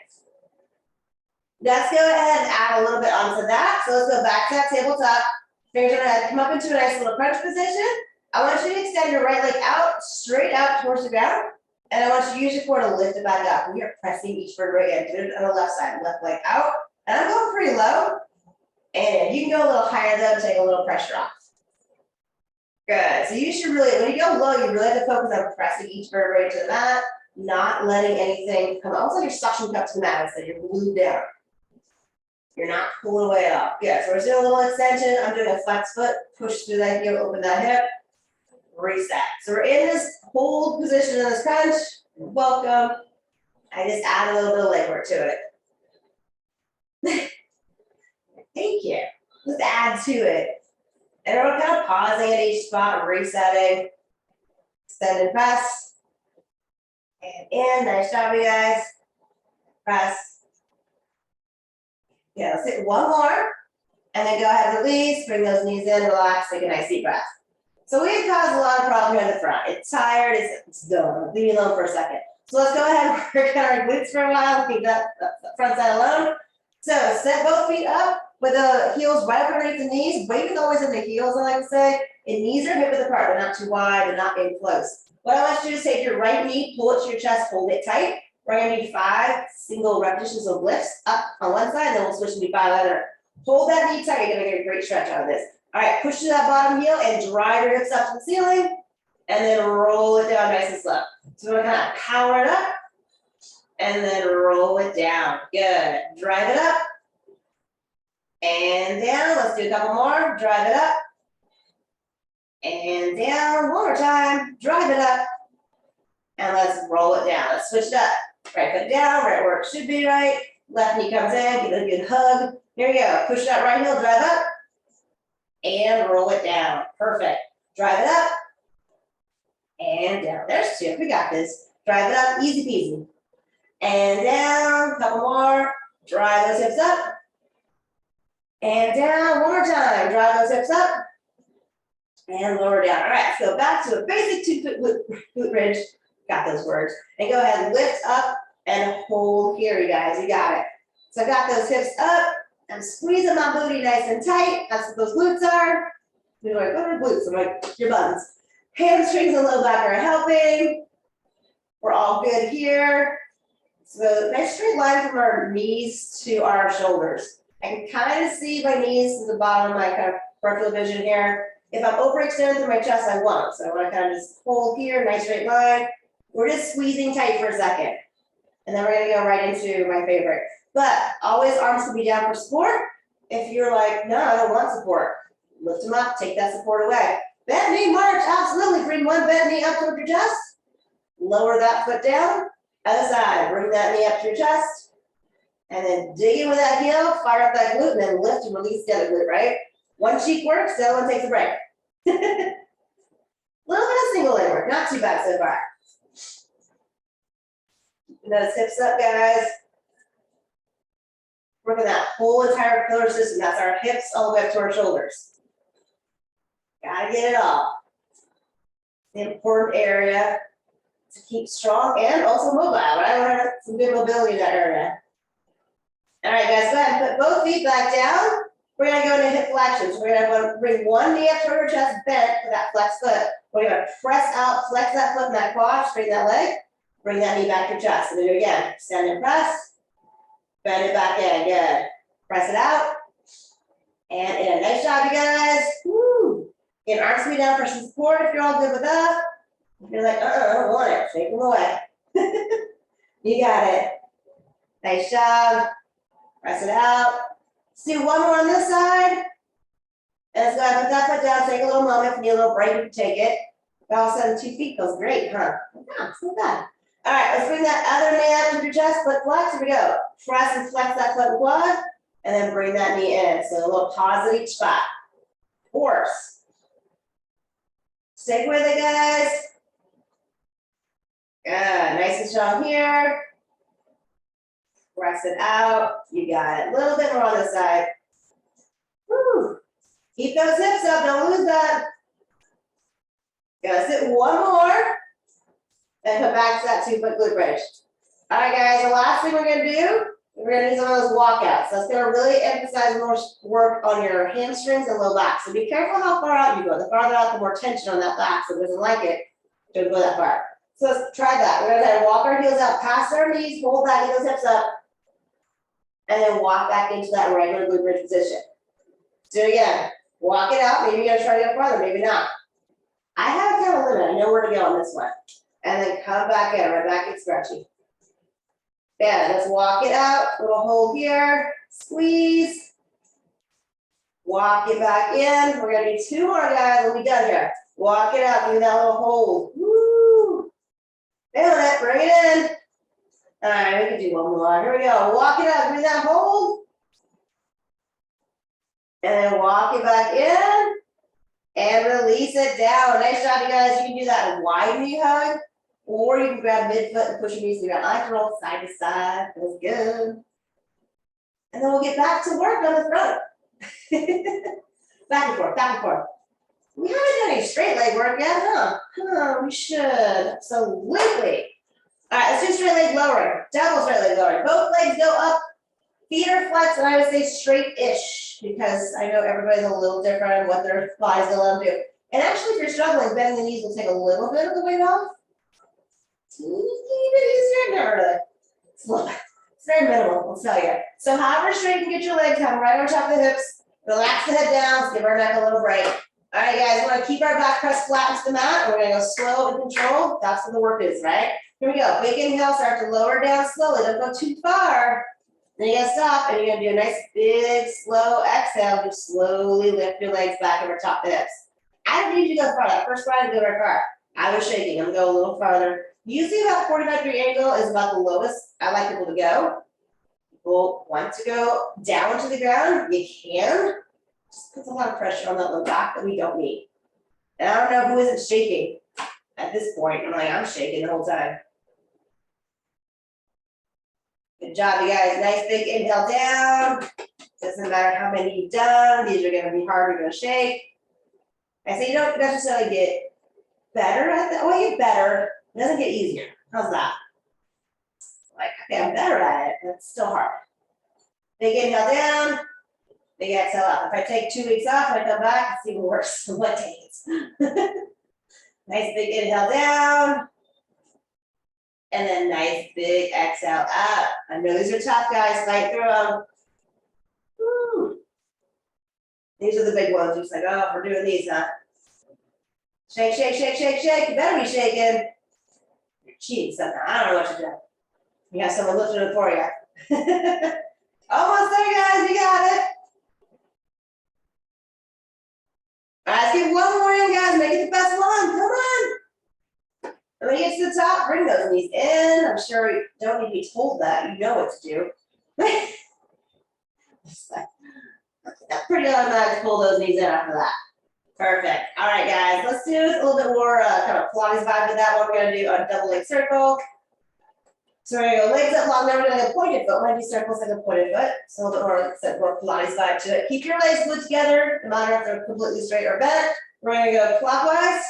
S1: Let's go ahead and add a little bit onto that. So let's go back to that tabletop. Fingers on the head, come up into a nice little crunch position. I want you to extend your right leg out, straight out towards the ground. And I want you to use your core to lift it back up. We are pressing each vertebrae in. Do it on the left side, left leg out. And I'm going pretty low. And you can go a little higher though to take a little pressure off. Good, so you should really, when you go low, you really have to focus on pressing each vertebrae to the mat. not letting anything come, almost like you're suction cup to the mat, so you're glued down. You're not pulling away up. Good, so we're doing a little extension. I'm doing a flex foot, push through that heel, open that hip, reset. So we're in this hold position in this crunch. Welcome. I just add a little bit of leg work to it. Thank you. Just add to it. And we're kind of pausing at each spot, resetting. Extend and press. And in. Nice job, you guys. Press. Yeah, let's hit one more. And then go ahead and release. Bring those knees in, relax, take a nice deep breath. So we've caused a lot of problem here in the front. It's tired, it's done. Leave me alone for a second. So let's go ahead and work on our glutes for a while. Keep that front side alone. So set both feet up with the heels right up underneath the knees. Weight is always in the heels, I like to say. And knees are hip width apart. They're not too wide, they're not in close. What I want you to do is take your right knee, pull it to your chest, hold it tight. We're gonna need 5 single repetitions of lifts up on one side, and then we'll switch to 5 other. Hold that knee tight, you're gonna get a great stretch out of this. All right, push to that bottom heel and drive your hips up to the ceiling, and then roll it down nice and slow. So we're gonna power it up, and then roll it down. Good, drive it up, and down. Let's do a couple more, drive it up, and down. One more time, drive it up, and let's roll it down. Let's switch it up. Right foot down, right where it should be, right. Left knee comes in, give it a good hug. Here we go, push that right heel, drive up, and roll it down. Perfect. Drive it up, and down. There's 2, we got this. Drive it up, easy peasy. And down, couple more. Drive those hips up, and down. One more time, drive those hips up, and lower down. All right, let's go back to a basic 2-foot glute bridge. Got those words. And go ahead and lift up and hold here, you guys. You got it. So I got those hips up. I'm squeezing my booty nice and tight. That's what those glutes are. You're like, what are glutes? I'm like, your buns. Hamstrings and low back are helping. We're all good here. So nice straight line from our knees to our shoulders. I can kind of see my knees to the bottom of my kind of peripheral vision here. If I'm overextended through my chest, I won't. So I want to kind of just hold here, nice straight line. We're just squeezing tight for a second. And then we're going to go right into my favorite. But always arms can be down for support. If you're like, no, I don't want support, lift them up, take that support away. Bent knee march, absolutely. Bring one bent knee up toward your chest. Lower that foot down. Other side, bring that knee up to your chest. And then dig in with that heel, fire up that glute, and then lift and release the other glute, right? One cheek works, the other one takes a break. Little bit of single leg work, not too bad so far. Those hips up, guys. Working that whole entire pillar system. That's our hips all the way up to our shoulders. Gotta get it all. The important area to keep strong and also mobile, right? We're having some good mobility in that area. All right, guys, go ahead and put both feet back down. We're gonna go into hip flexions. We're gonna bring one knee up toward your chest, bent for that flex foot. We're gonna press out, flex that foot in that quad, straighten that leg. Bring that knee back to your chest. And then do it again. Extend and press. Bend it back in. Good. Press it out. And in. Nice job, you guys. Woo. Again, arms can be down for some support if you're all good with that. If you're like, I don't want it, shake them away. You got it. Nice job. Press it out. Let's do one more on this side. And let's go ahead and put that foot down. Take a little moment. If you need a little break, you can take it. All of a sudden, 2 feet feels great, huh? Yeah, it's not bad. All right, let's bring that other knee up to your chest, foot flex. Here we go. Press and flex that foot and quad, and then bring that knee in. So a little pause at each spot. Horse. Stick with it, guys. Good. Nice and strong here. Press it out. You got it. A little bit more on this side. Woo. Keep those hips up. Don't lose that. Gonna sit one more. And come back to that 2-foot glute bridge. All right, guys, the last thing we're gonna do, we're gonna do some of those walkouts. So it's gonna really emphasize more work on your hamstrings and low back. So be careful how far out you go. The farther out, the more tension on that back. So if it doesn't like it, don't go that far. So let's try that. We're gonna walk our heels out past our knees, hold that, get those hips up, and then walk back into that regular glute bridge position. Do it again. Walk it out. Maybe you're gonna try to go farther, maybe not. I have kind of a limit. I know where to go on this one. And then come back in, right back and stretchy. Yeah, let's walk it out, little hold here, squeeze. Walk it back in. We're gonna do 2 more, guys. We'll be done here. Walk it out, do that little hold. Woo! Feel it, bring it in. All right, we can do 1 more. Here we go. Walk it out, do that hold. And then walk it back in. And release it down. Nice job, you guys. You can do that wide knee hug. Or you can grab midfoot and push your knees together. I like to roll side to side. Feels good. And then we'll get back to work on the front. Back and forth, back and forth. We haven't done any straight leg work yet, huh? We should. Absolutely. All right, let's do straight leg lowering. Double straight leg lowering. Both legs go up. Feet are flexed, and I would say straight-ish, because I know everybody's a little different on what their thighs will do. And actually, if you're struggling, bending the knees will take a little bit of the weight off. Teeny bit easier, not really. It's very minimal, I'll tell you. So however straight you can get your legs, have them right over top of the hips. Relax the head down, give our neck a little break. All right, guys, we're gonna keep our back press flat into the mat, and we're gonna go slow and control. That's what the work is, right? Here we go. Big inhale, start to lower down slowly. Don't go too far. Then you're gonna stop, and you're gonna do a nice big slow exhale. Just slowly lift your legs back over top of the hips. I don't need you to go far. That first one, I didn't go very far. I was shaking. I'm gonna go a little farther. Usually about 45-degree angle is about the lowest I like people to go. People want to go down to the ground, you can. Just puts a lot of pressure on that low back that we don't need. And I don't know who isn't shaking at this point. I'm like, I'm shaking the whole time. Good job, you guys. Nice big inhale down. Doesn't matter how many you've done. These are gonna be hard, you're gonna shake. I say you don't necessarily get better at that. Well, you get better. It doesn't get easier. How's that? Like, okay, I'm better at it, but it's still hard. Big inhale down, big exhale up. If I take 2 weeks off and I come back, it's even worse than what days. Nice big inhale down. And then nice big exhale up. I know these are tough, guys. Fight through them. Woo. These are the big ones. You're just like, oh, we're doing these, huh? Shake, shake, shake, shake, shake. You better be shaking. You're cheating somehow. I don't know what you're doing. You got someone lifting it for you. Almost there, guys. You got it. All right, let's get 1 more in, guys. Make it the best one. Come on. And when you get to the top, bring those knees in. I'm sure you don't need to be told that. You know what to do. That's pretty automatic to pull those knees in after that. Perfect. All right, guys. Let's do a little bit more kind of Pilates vibe with that one. We're going to do a double leg circle. So we're going to go legs up long. Then we're going to go pointed foot. When I do circles, like a pointed foot. So a little bit more Pilates vibe to it. Keep your legs glued together, no matter if they're completely straight or bent. We're going to go clockwise.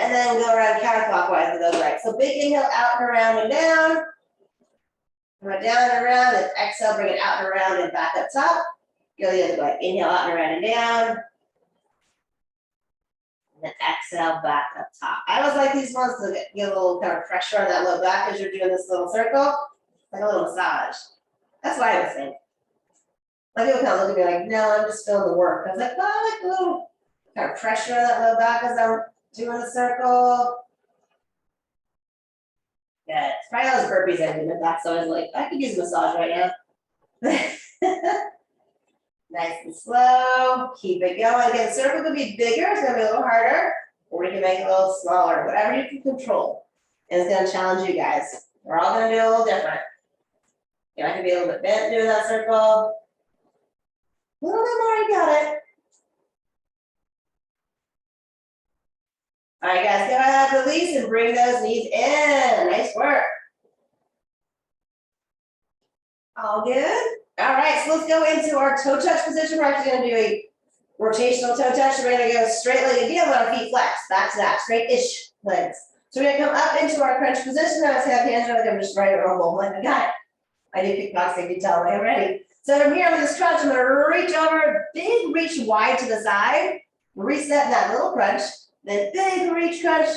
S1: And then go around counterclockwise with those legs. So big inhale out and around and down. Come down and around, and exhale, bring it out and around and back up top. Go the other way. Inhale out and around and down. And then exhale back up top. I always like these ones to get a little kind of pressure on that low back as you're doing this little circle. Like a little massage. That's what I would think. Like people kind of look at me like, no, I'm just feeling the work. I was like, well, I like a little kind of pressure on that low back as I'm doing the circle. Yeah, it's probably all those burpees I do. My back's always like, I could use a massage right now. Nice and slow. Keep it going. Again, the circle could be bigger. It's going to be a little harder. Or you can make it a little smaller. Whatever you can control. And it's going to challenge you guys. We're all going to do a little different. You know, I can be a little bit bent doing that circle. A little bit more, you got it. All right, guys, go ahead, release, and bring those knees in. Nice work. All good? All right, so let's go into our toe touch position. We're actually going to do a rotational toe touch. We're going to go straight leg again with our feet flexed. Back to that, straight-ish legs. So we're going to come up into our crunch position. Now let's have hands like I'm just ready to rumble. I'm like, I got it. I do kickboxing, you can tell me I'm ready. So from here, I'm going to crunch. I'm going to reach over, big reach wide to the side. Reset in that little crunch. Then big reach crunch,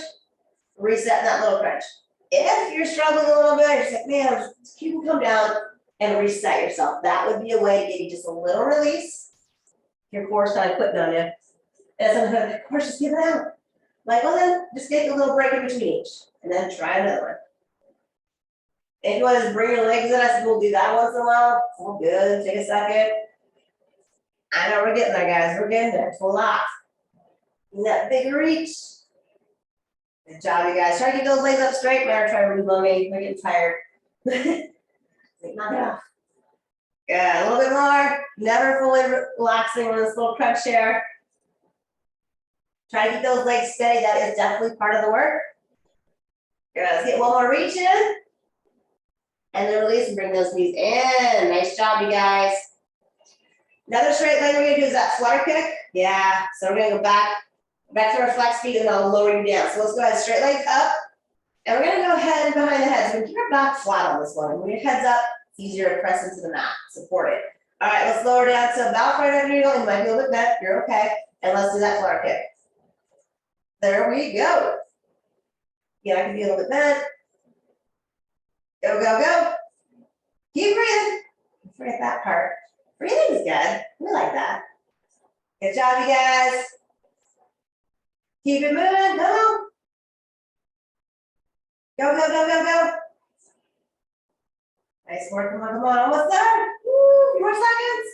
S1: reset in that little crunch. If you're struggling a little bit, you're just like, man, you can come down and reset yourself. That would be a way to give you just a little release. Your core's kind of quitting on you. And sometimes the core's just giving out. Like, well then, just take a little break in between each, and then try another one. If you want to just bring your legs in, I said we'll do that once in a while. It's all good, take a second. I know we're getting there, guys, we're getting there, it's a lot. That big reach. Good job, you guys. Try to keep those legs up straight. Mara, try to move on me. We're getting tired. Knock it off. Good. A little bit more. Never fully relaxing on this little crunch here. Try to keep those legs steady. That is definitely part of the work. Good. Let's get one more reach in. And then release and bring those knees in. Nice job, you guys. Another straight leg we're going to do is that flutter kick. Yeah. So we're going to go back to our flex feet, and I'll lower you down. So let's go ahead, straight legs up. And we're gonna go ahead and behind the head. So we keep our back flat on this one. When your head's up, it's easier to press into the mat, support it. All right, let's lower down to about right under your heel. You might be a little bit bent, you're okay. And let's do that flutter kick. There we go. Yeah, I can be a little bit bent. Go, go, go. Keep breathing. Forget that part. Breathing is good. We like that. Good job, you guys. Keep it moving, come on. Go, go, go, go, go. Nice work, come on, almost there. Woo, 4 seconds.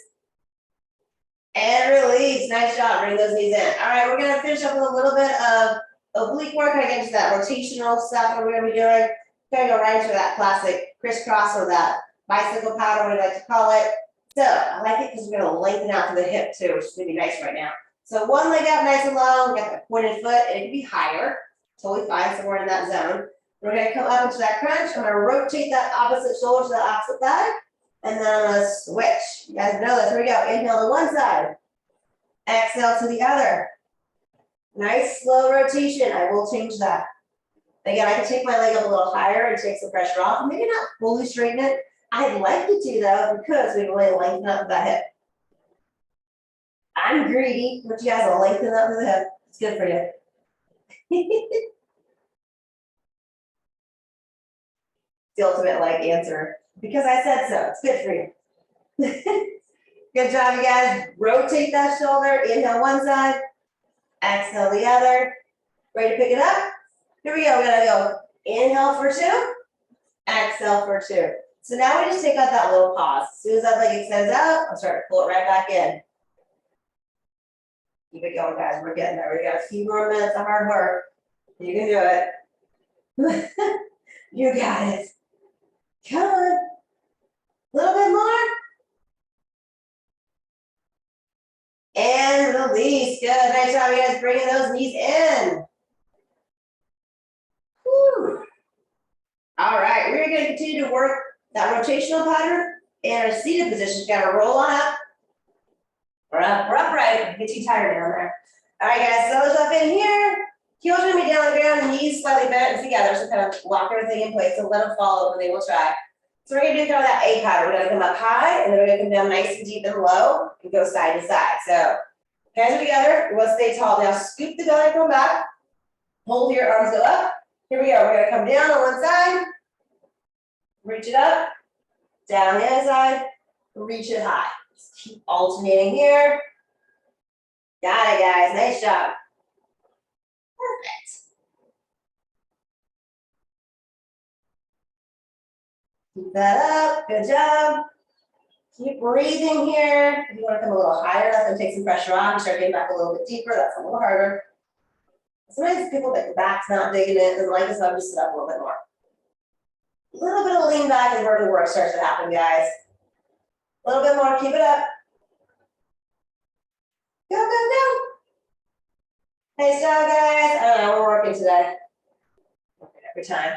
S1: And release, nice job, bring those knees in. All right, we're gonna finish up with a little bit of oblique work. I get into that rotational stuff that we're gonna be doing. We're gonna go right into that classic crisscross or that bicycle paddle, we like to call it. So, I like it because we're gonna lengthen out to the hip too, which is gonna be nice right now. So one leg out nice and long, we got that pointed foot, and it can be higher, totally fine, so we're in that zone. We're gonna come up into that crunch, I'm gonna rotate that opposite shoulder to the opposite thigh, and then I'm gonna switch. You guys know this, here we go, inhale to one side, exhale to the other. Nice slow rotation, I will change that. Again, I can take my leg up a little higher and take some pressure off, maybe not fully straighten it. I'd like to do though, because we can really lengthen up that hip. I'm greedy, but you guys will lengthen up the hip. It's good for you. The ultimate like answer. Because I said so. It's good for you. Good job, you guys. Rotate that shoulder. Inhale one side. Exhale the other. Ready to pick it up? Here we go. We're going to go inhale for 2. Exhale for 2. So now we just take out that little pause. As soon as that leg extends out, I'll start to pull it right back in. Keep it going, guys. We're getting there. We got a few more minutes of hard work. You can do it. You got it. Come on. A little bit more. And release. Good. Nice job, you guys, bringing those knees in. Whew. All right. We're going to continue to work that rotational pattern in our seated position. You got to roll on up. We're upright. Get you tired down there. All right, guys. Elbows up in here. Heels are going to be down on the ground, knees slightly bent together, so kind of lock everything in place. So let them fall open, they will try. So we're going to do kind of that A pattern. We're going to come up high, and then we're going to come down nice and deep and low, and go side to side. So hands are together, we'll stay tall. Now scoop the belly, come back. Hold your arms go up. Here we go. We're going to come down on one side, reach it up, down the other side, reach it high. Just keep alternating here. Got it, guys. Nice job. Perfect. Keep that up. Good job. Keep breathing here. If you want to come a little higher, that's going to take some pressure off. You start getting back a little bit deeper. That's a little harder. Sometimes people think the back's not digging it, and like this, I'm just sit up a little bit more. A little bit of lean back is where the work starts to happen, guys. A little bit more. Keep it up. Go, go, go. Nice job, guys. I don't know, we're working today. Working every time.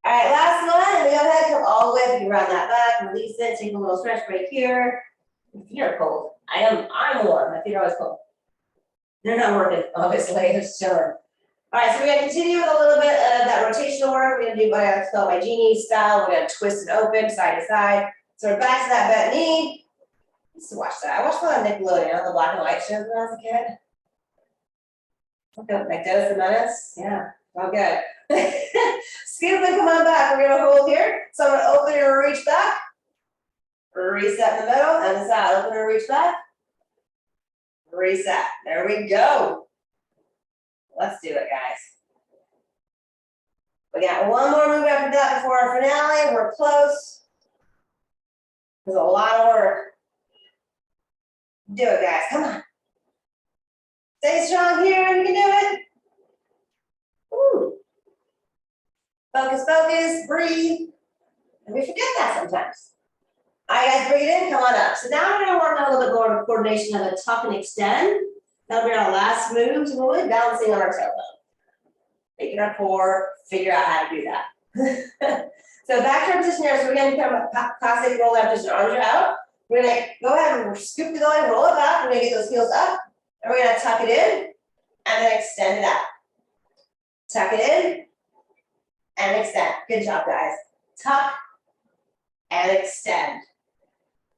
S1: All right, last one. And go ahead, come all the way up. You run that back, release it, take a little stretch right here. My feet are cold. I'm warm. My feet are always cold. They're not working, obviously. They're just chilling. All right, so we're going to continue with a little bit of that rotational work. We're going to do what I like to call my genie style. We're going to twist and open side to side. So we're back to that bent knee. I used to watch that. I watched a lot of Nickelodeon, the black and white shows when I was a kid. Okay, like Dennis the Menace. Yeah, all good. Scoop and come on back. We're going to hold here. So I'm going to open and reach back. Reset in the middle and the side. Open and reach back. Reset. There we go. Let's do it, guys. We got one more move after that before our finale. We're close. There's a lot of work. Do it, guys. Come on. Stay strong here. You can do it. Woo. Focus, focus, breathe. And we forget that sometimes. All right, guys, bring it in. Come on up. So now we're going to work on a little bit more of coordination of a tuck and extend. That'll be our last move. So we'll be balancing on our tailbone. Making our core, figure out how to do that. So back to our position here. So we're going to become a classic roll out position. Arms are out. We're going to go ahead and scoop the going, roll it back. We're going to get those heels up. And we're going to tuck it in and then extend it out. Tuck it in and extend. Good job, guys. Tuck and extend.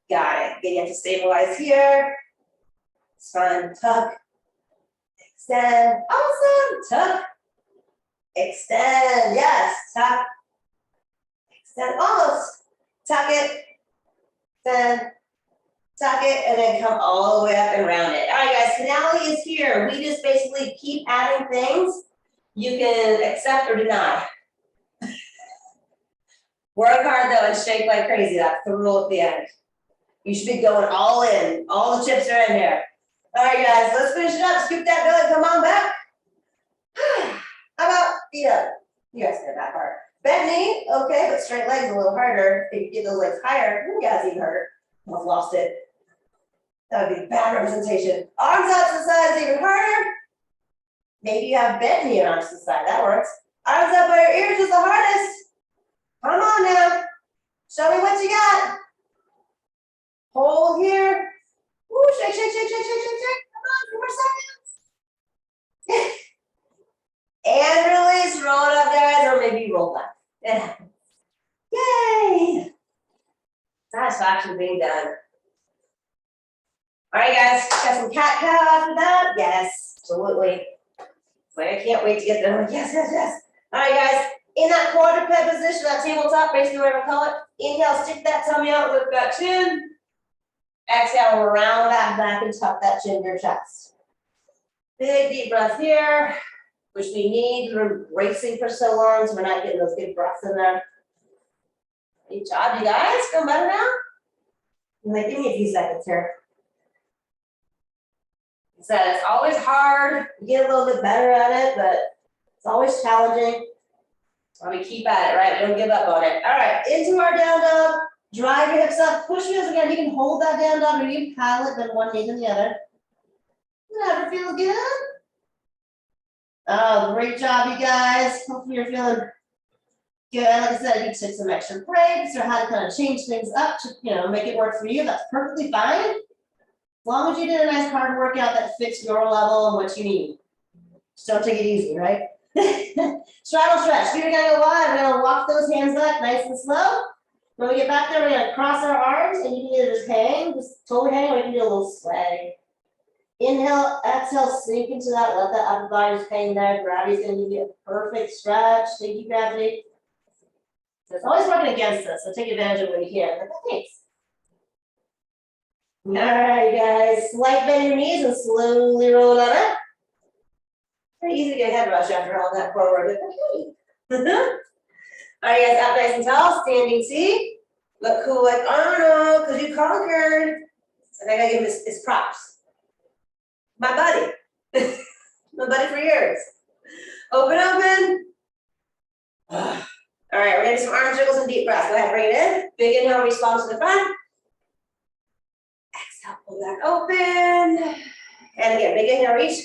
S1: Got it. Getting it to stabilize here. It's fun. Tuck. Extend. Awesome. Tuck. Extend. Yes. Tuck. Extend. Almost. Tuck it. Extend. Tuck it. And then come all the way up and round it. All right, guys. Finale is here. We just basically keep adding things you can accept or deny. Work hard though and shake like crazy. That's the rule at the end. You should be going all in. All the chips are in here. All right, guys, let's finish it up. Scoop that belly. Come on back. How about feet up? You guys get that part. Bent knee, okay, but straight legs a little harder. If you get those legs higher, you guys even harder. Almost lost it. That would be bad representation. Arms out to the side is even harder. Maybe you have bent knee and arms to the side. That works. Arms up by your ears is the hardest. Come on now. Show me what you got. Hold here. Woo, shake, shake, shake, shake, shake, shake, shake. Come on, 2 more seconds. And release, roll it up, guys, or maybe roll back. It happens. Yay! Satisfaction being done. All right, guys, got some cat cow after that? Yes, absolutely. It's like I can't wait to get there. Like, yes, yes, yes. All right, guys, in that quadruped position, that tabletop, basically whatever I call it, inhale, stick that tummy out, lift that chin. Exhale, round that back and tuck that chin to your chest. Big deep breath here, which we need. We're racing for so long, so we're not getting those good breaths in there. Good job, you guys. Feel better now? Like, give me a few seconds here. Like I said, it's always hard. You get a little bit better at it, but it's always challenging. So we keep at it, right? We don't give up on it. All right, into our down dog. Drive your hips up, push your hips again. You can hold that down dog or you can paddle it, then one knee to the other. Whatever feels good. Oh, great job, you guys. Hopefully you're feeling good. Like I said, you took some extra breaks or how to kind of change things up to, make it work for you. That's perfectly fine. As long as you did a nice hard workout that fits your level and what you need. Just don't take it easy, right? Straddle stretch. We're gonna go wide. We're gonna walk those hands back nice and slow. When we get back there, we're gonna cross our arms and you can either just hang, just totally hang, or you can do a little sway. Inhale, exhale, sink into that, let that upper body just hang there. Gravity's gonna give you a perfect stretch. Thank you, gravity. So it's always working against us, so take advantage of what you can. Like, thanks. All right, guys, slight bend your knees and slowly roll it on up. Pretty easy to get a head rush after all that forward. Okay. All right, guys, up nice and tall, standing C. Look cool like Arnold, because you conquered. And I gotta give him his props. My buddy. My buddy for years. Open, open. All right, we're gonna do some arm circles and deep breaths. Go ahead, bring it in. Big inhale, reach palms to the front. Exhale, pull back open. And again, big inhale, reach.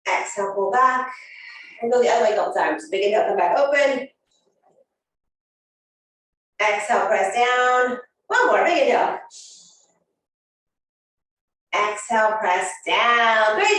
S1: Exhale, pull back. And go the other way a couple times. Big inhale, come back open. Exhale, press down. One more, big inhale. Exhale, press down. Great.